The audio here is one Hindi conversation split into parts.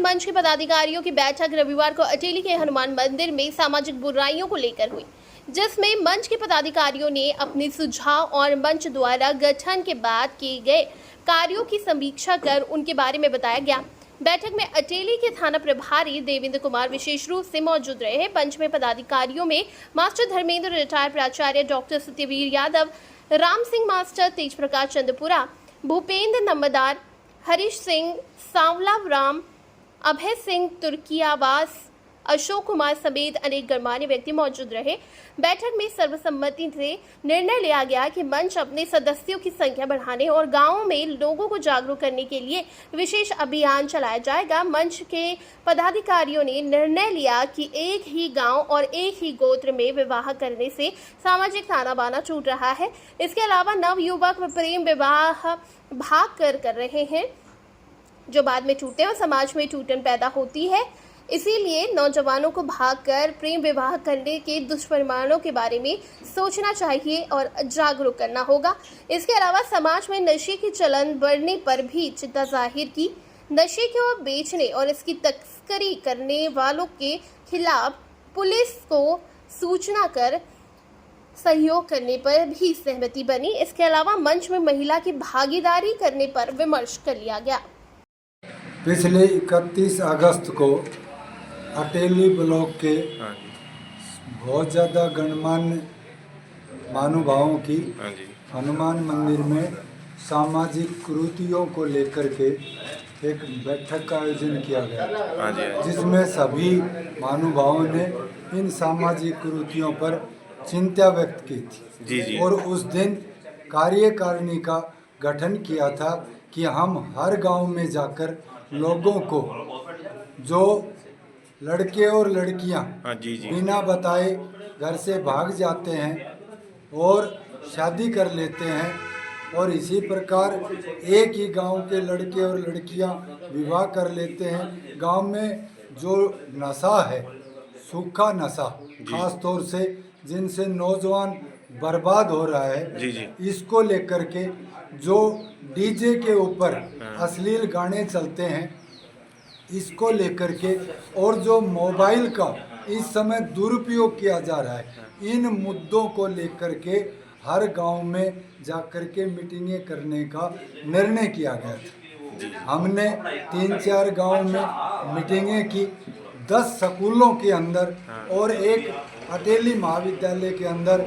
मंच के पदाधिकारियों की बैठक रविवार को अटेली के हनुमान मंदिर में सामाजिक बुराइयों को लेकर हुई, जिसमें मंच के पदाधिकारियों ने अपने सुझाव और मंच द्वारा गठन के बाद किए गए कार्यों की समीक्षा कर उनके बारे में बताया गया। बैठक में अटेली के थाना प्रभारी देवेंद्र कुमार विशेष रूप से मौजूद रहे। मंच में पदाधिकारियों में मास्टर धर्मेंद्र, रिटायर्ड प्राचार्य डॉक्टर सत्यवीर यादव, राम सिंह मास्टर, तेज प्रकाश चंद्रपुरा, भूपेंद्र नंबरदार, हरीश सिंह सांवला, राम, अभय सिंह तुर्कियावास, अशोक कुमार समेत अनेक गणमान्य व्यक्ति मौजूद रहे। बैठक में सर्वसम्मति से निर्णय लिया गया कि मंच अपने सदस्यों की संख्या बढ़ाने और गांवों में लोगों को जागरूक करने के लिए विशेष अभियान चलाया जाएगा। मंच के पदाधिकारियों ने निर्णय लिया कि एक ही गांव और एक ही गोत्र में विवाह करने से सामाजिक ताना बाना छूट रहा है। इसके अलावा नवयुवक प्रेम विवाह भाग कर रहे हैं, जो बाद में टूटते और समाज में टूटन पैदा होती है। इसीलिए नौजवानों को भागकर प्रेम विवाह करने के दुष्परिणामों के बारे में सोचना चाहिए और जागरूक करना होगा। इसके अलावा समाज में नशे की चलन बढ़ने पर भी चिंता जाहिर की। नशे को बेचने और इसकी तस्करी करने वालों के खिलाफ पुलिस को सूचना कर सहयोग करने पर भी सहमति बनी। इसके अलावा मंच में महिला की भागीदारी करने पर विमर्श कर लिया गया। पिछले 31 अगस्त को अटेली ब्लॉक के बहुत ज़्यादा गणमान्य महानुभावों की हनुमान मंदिर में सामाजिक कुरीतियों को लेकर के एक बैठक का आयोजन किया गया, जिसमें सभी महानुभावों ने इन सामाजिक कुरीतियों पर चिंता व्यक्त की थी। और उस दिन कार्यकारिणी का गठन किया था कि हम हर गांव में जाकर लोगों को, जो लड़के और लड़कियां बिना बताए घर से भाग जाते हैं और शादी कर लेते हैं, और इसी प्रकार एक ही गांव के लड़के और लड़कियां विवाह कर लेते हैं। गांव में जो नशा है, सूखा नशा, खास तौर से जिनसे नौजवान बर्बाद हो रहा है, इसको लेकर के जो डीजे के ऊपर अश्लील गाने चलते हैं, इसको लेकर के, और जो मोबाइल का इस समय दुरुपयोग किया जा रहा है, इन मुद्दों को लेकर के हर गांव में जाकर के मीटिंगें करने का निर्णय किया गया था। हमने 3-4 गांव में मीटिंगें की, 10 स्कूलों के अंदर और एक अटेली महाविद्यालय के अंदर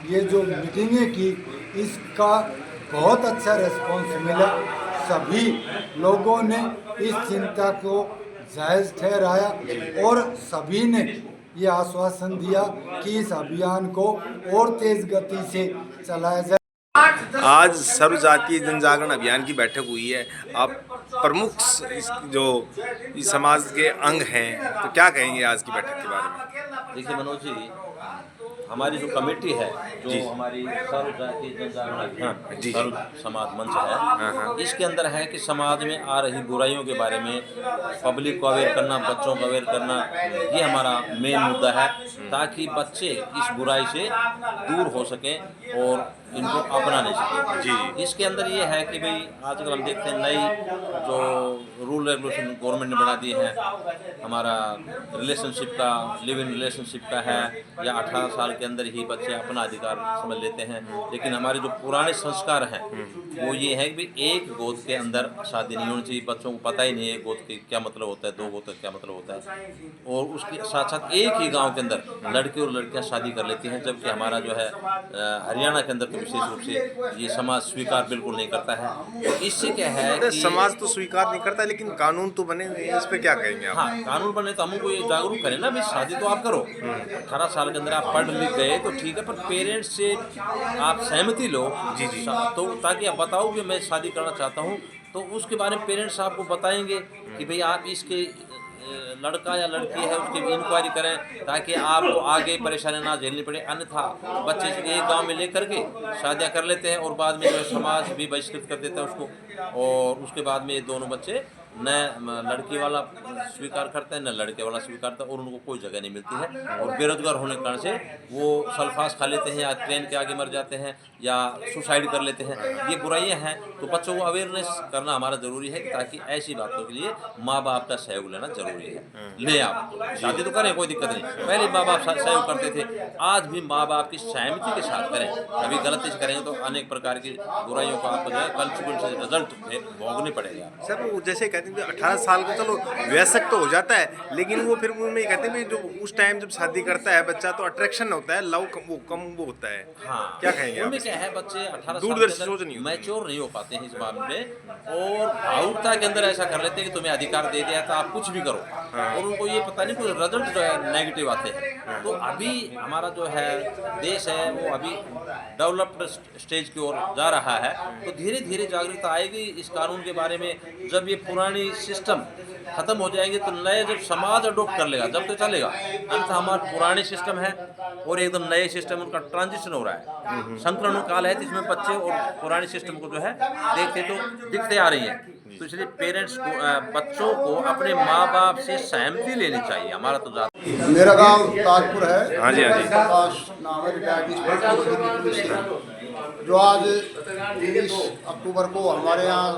ये जो मीटिंगें की, इसका बहुत अच्छा रिस्पॉन्स मिला। सभी लोगों ने इस चिंता को जायज़ ठहराया और सभी ने ये आश्वासन दिया कि इस अभियान को और तेज गति से चलाया जाए। आज सर्व जातीय जन जागरण अभियान की बैठक हुई है। आप प्रमुख जो इस समाज के अंग हैं, तो क्या कहेंगे आज की बैठक के बारे में? देखिए मनोज जी, हमारी जो कमेटी है, जो हमारी सर्व जातीय जन जागरण अभियान सर्व समाज मंच है, इसके अंदर है कि समाज में आ रही बुराइयों के बारे में पब्लिक को अवेयर करना, बच्चों को अवेयर करना, ये हमारा मेन मुद्दा है, ताकि बच्चे इस बुराई से दूर हो सकें और इनको अपना नहीं सकें। इसके अंदर ये है कि भाई आजकल हम देखते हैं नई जो रूल रेगुलेशन गवर्नमेंट ने बना दिए हैं, हमारा रिलेशनशिप का, लिव इन रिलेशनशिप का है, या 18 साल के अंदर ही बच्चे अपना अधिकार समझ लेते हैं। लेकिन हमारे जो पुराने संस्कार हैं वो ये है कि एक गोद के अंदर शादी नहीं होनी चाहिए। बच्चों को पता ही नहीं है गोद के क्या मतलब होता है, 2 गोद का क्या मतलब होता है, और उसके साथ साथ एक ही गाँव के अंदर लड़के और लड़कियाँ शादी कर लेती हैं। जबकि हमारा जो है हरियाणा के अंदर तो विशेष रूप से ये समाज स्वीकार बिल्कुल नहीं करता है। तो इससे क्या है कि समाज तो स्वीकार नहीं करता, लेकिन कानून तो बने हुए हैं, इस पे क्या कहेंगे आप? हाँ, कानून बने तो हमको ये जागरूक करें ना, भाई शादी तो आप करो, 18 साल के अंदर आप पढ़ लिख गए तो ठीक है, पर पेरेंट्स से आप सहमति लो। तो ताकि आप बताओ कि मैं शादी करना चाहता हूँ, तो उसके बारे में पेरेंट्स आपको बताएंगे कि भाई आप इसके लड़का या लड़की है उसकी इंक्वायरी करें, ताकि आपको आगे परेशानी ना झेलनी पड़े। अन्यथा बच्चे एक गांव में लेकर के शादियां कर लेते हैं और बाद में जो समाज भी बहिष्कृत कर देता है उसको, और उसके बाद में ये दोनों बच्चे न लड़की वाला स्वीकार करते हैं न लड़के वाला स्वीकार करता है, और उनको कोई जगह नहीं मिलती है। और बेरोजगार होने के कारण से वो सल्फास खा लेते हैं या ट्रेन के आगे मर जाते हैं या सुसाइड कर लेते हैं। ये बुराइयां हैं, तो बच्चों को अवेयरनेस करना हमारा ज़रूरी है, ताकि ऐसी बातों के लिए माँ बाप का सहयोग लेना ज़रूरी है। ले आप शादी तो करें, कोई दिक्कत नहीं, पहले माँ बाप सहयोग करते थे, आज भी माँ बाप की सहमति के साथ करें। अभी गलती से करेंगे तो अनेक प्रकार की बुराइयों का आपको जो है कॉन्सिक्वेंस रिजल्ट भोगने पड़ेगा। सर वो जैसे कहते हैं 18 साल का चलो वयस्क तो हो जाता है, लेकिन वो फिर उनमें कहते हैं जो उस टाइम जब शादी करता है बच्चा तो अट्रैक्शन होता है, लव कम वो होता है। हाँ, क्या कहेंगे उनमें आप? क्या है, बच्चे 18 दूरदर्शी साल सोच नहीं होती। मैच्योर नहीं हो पाते हैं इस मामले में, और भावुकता के अंदर ऐसा कर लेते हैं कि तुम्हें अधिकार दे दिया तो आप कुछ भी करो, और उनको ये पता नहीं कोई रिजल्ट जो है नेगेटिव आते हैं। तो अभी हमारा जो है देश है वो अभी डेवलप्ड स्टेज की ओर जा रहा है, तो धीरे धीरे जागरूकता आएगी इस कानून के बारे में। जब ये पुरानी सिस्टम खत्म हो जाएंगे तो नए जब समाज अडोप्ट कर लेगा जब तो चलेगा, अन्यथा हमारा पुराने सिस्टम है और एकदम नए सिस्टम उनका ट्रांजिशन हो रहा है, संक्रमण काल है, जिसमें बच्चे और पुराने सिस्टम को जो है देखते तो दिखते आ रही है। तो इसलिए पेरेंट्स को बच्चों को अपने माँ बाप से सहमति लेनी चाहिए। हमारा तो ज़्यादा मेरा गांव ताजपुर है। हाँ जी, हाँ जी। प्रकाश नाम है, रिटायर्ड इंस्पेक्टर पुलिस से। जो आज 23 अक्टूबर को हमारे यहाँ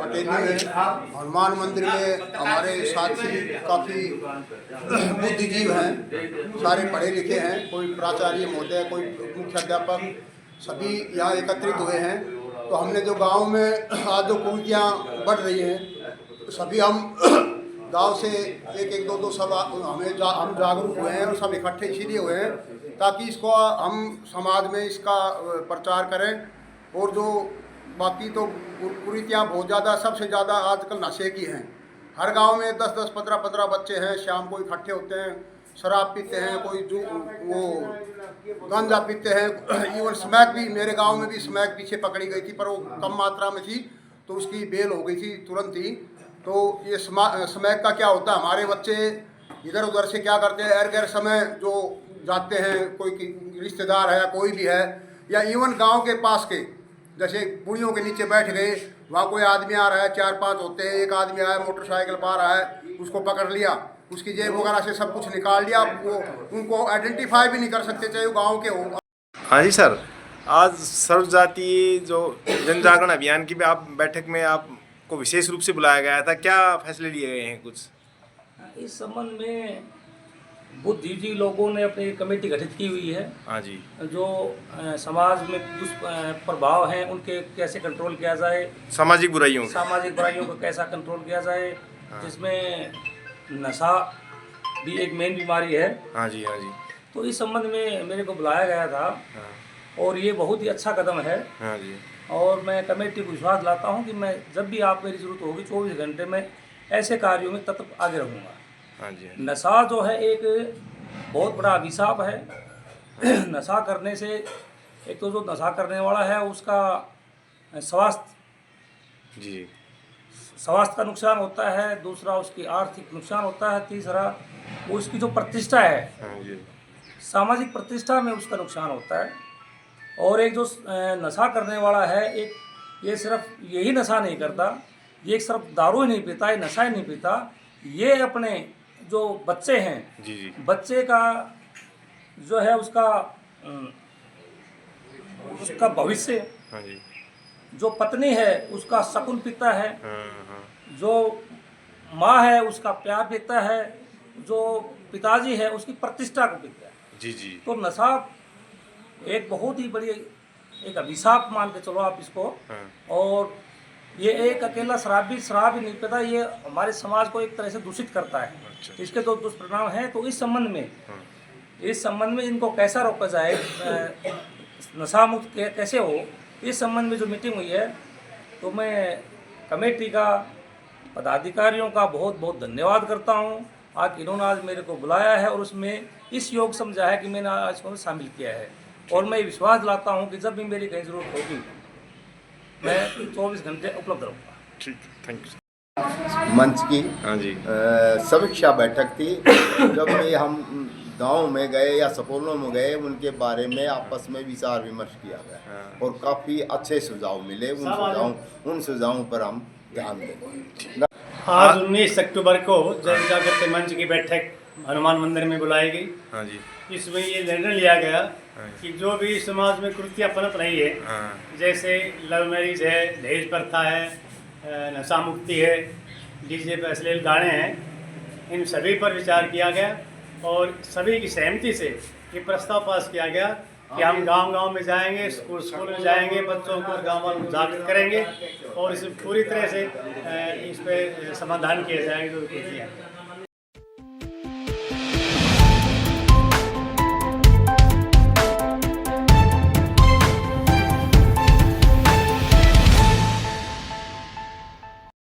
अटेली में हनुमान मंदिर में हमारे साथी काफ़ी बुद्धिजीव हैं, सारे पढ़े लिखे हैं, कोई प्राचार्य महोदय, कोई मुख्य अध्यापक, सभी यहाँ एकत्रित हुए हैं। तो हमने जो गांव में आज जो कुरीतियाँ बढ़ रही हैं, सभी हम गांव से एक दो सब हम जागरूक हुए हैं और सब इकट्ठे इसीलिए हुए हैं ताकि इसको हम समाज में इसका प्रचार करें। और जो बाकी तो कुरीतियाँ बहुत ज़्यादा, सबसे ज़्यादा आजकल नशे की हैं। हर गांव में 10-10, 15-15 बच्चे हैं, शाम को इकट्ठे होते हैं, शराब पीते हैं, कोई वो गांजा पीते हैं। इवन स्मैक भी, मेरे गांव में भी स्मैक पीछे पकड़ी गई थी, पर वो कम मात्रा में थी तो उसकी बेल हो गई थी तुरंत ही। तो ये स्मैक का क्या होता है, हमारे बच्चे इधर उधर से क्या करते हैं, एर गैर समय जो जाते हैं, कोई रिश्तेदार है, कोई भी है, या इवन गांव के पास के जैसे बुढ़ियों के नीचे बैठ गए, वहाँ कोई आदमी आ रहा है, 4-5 होते हैं, एक आदमी आया मोटरसाइकिल पर आ रहा है, उसको पकड़ लिया, उसकी जेब वगैरह से सब कुछ निकाल लिया, वो उनको आइडेंटिफाई भी नहीं कर सकते चाहे वो गाँव के हो। हाँ जी सर, आज सर्व जातीय जो जन जागरण अभियान की आप बैठक में आपको विशेष रूप से बुलाया गया था, क्या फैसले लिए गए हैं कुछ? इस संबंध में बुद्धिजीवी लोगों ने अपनी कमेटी गठित की हुई है। हाँ जी। जो समाज में दुष्प्रभाव हैं उनके कैसे कंट्रोल किया जाए, सामाजिक बुराइयों को कैसा कंट्रोल किया जाए, जिसमें नशा भी एक मेन बीमारी है। हाँ जी, हाँ जी। तो इस संबंध में मेरे को बुलाया गया था और ये बहुत ही अच्छा कदम है। हाँ जी। और मैं कमेटी को विश्वास दिलाता हूँ कि मैं जब भी आप मेरी ज़रूरत होगी 24 घंटे में ऐसे कार्यों में तत्पर आगे रहूँगा। हाँ जी। नशा जो है एक बहुत बड़ा अभिशाप है। नशा करने से एक तो जो नशा करने वाला है उसका स्वास्थ्य का नुकसान होता है, दूसरा उसकी आर्थिक नुकसान होता है, तीसरा उसकी जो प्रतिष्ठा है, सामाजिक प्रतिष्ठा में उसका नुकसान होता है। और एक जो नशा करने वाला है, एक ये सिर्फ यही नशा नहीं करता, ये सिर्फ दारू ही नहीं पीता, ये नशा ही नहीं पीता, ये अपने जो बच्चे हैं, बच्चे का जो है उसका भविष्य, जो पत्नी है उसका शकुन पीता है, जो माँ है उसका प्यार पीता है, जो पिताजी है उसकी प्रतिष्ठा को पीता है। तो नशा एक बहुत ही बड़ी एक अभिशाप मान के चलो आप इसको। और ये एक अकेला शराब ही नहीं पीता, ये हमारे समाज को एक तरह से दूषित करता है। इसके तो दुष्परिणाम हैं। तो इस संबंध में इनको कैसा रोका जाए, नशा मुक्त कैसे हो, इस संबंध में जो मीटिंग हुई है, तो मैं कमेटी का, पदाधिकारियों का बहुत बहुत धन्यवाद करता हूँ। आज इन्होंने आज मेरे को बुलाया है और उसमें इस योग समझा है कि मैंने आज इसको शामिल किया है। और मैं विश्वास दिलाता हूँ कि जब भी मेरी कहीं ज़रूरत होगी मैं 24 घंटे उपलब्ध रहूँगा। ठीक, थैंक यू। मंच की हाँ जी। समीक्षा बैठक थी। जब भी हम गांव में गए या स्कूलों में गए, उनके बारे में आपस में विचार विमर्श किया गया और काफ़ी अच्छे सुझाव मिले। उन सुझावों पर हम ध्यान देंगे। आज 19 अक्टूबर को जन जागृति मंच की बैठक हनुमान मंदिर में बुलाई गई। हाँ जी। इसमें ये निर्णय लिया गया कि जो भी समाज में कुरीतियाँ पनप रही है, जैसे लव मैरिज है, दहेज प्रथा है, नशा मुक्ति है, डीजे पे अश्लील गाने हैं, इन सभी पर विचार किया गया और सभी की सहमति से ये प्रस्ताव पास किया गया कि हम गांव-गांव में जाएंगे, स्कूल में जाएंगे, बच्चों को गांव वालों को जागृत करेंगे और इसे पूरी तरह से इस पे समाधान किया जाएगा जो कुछ है।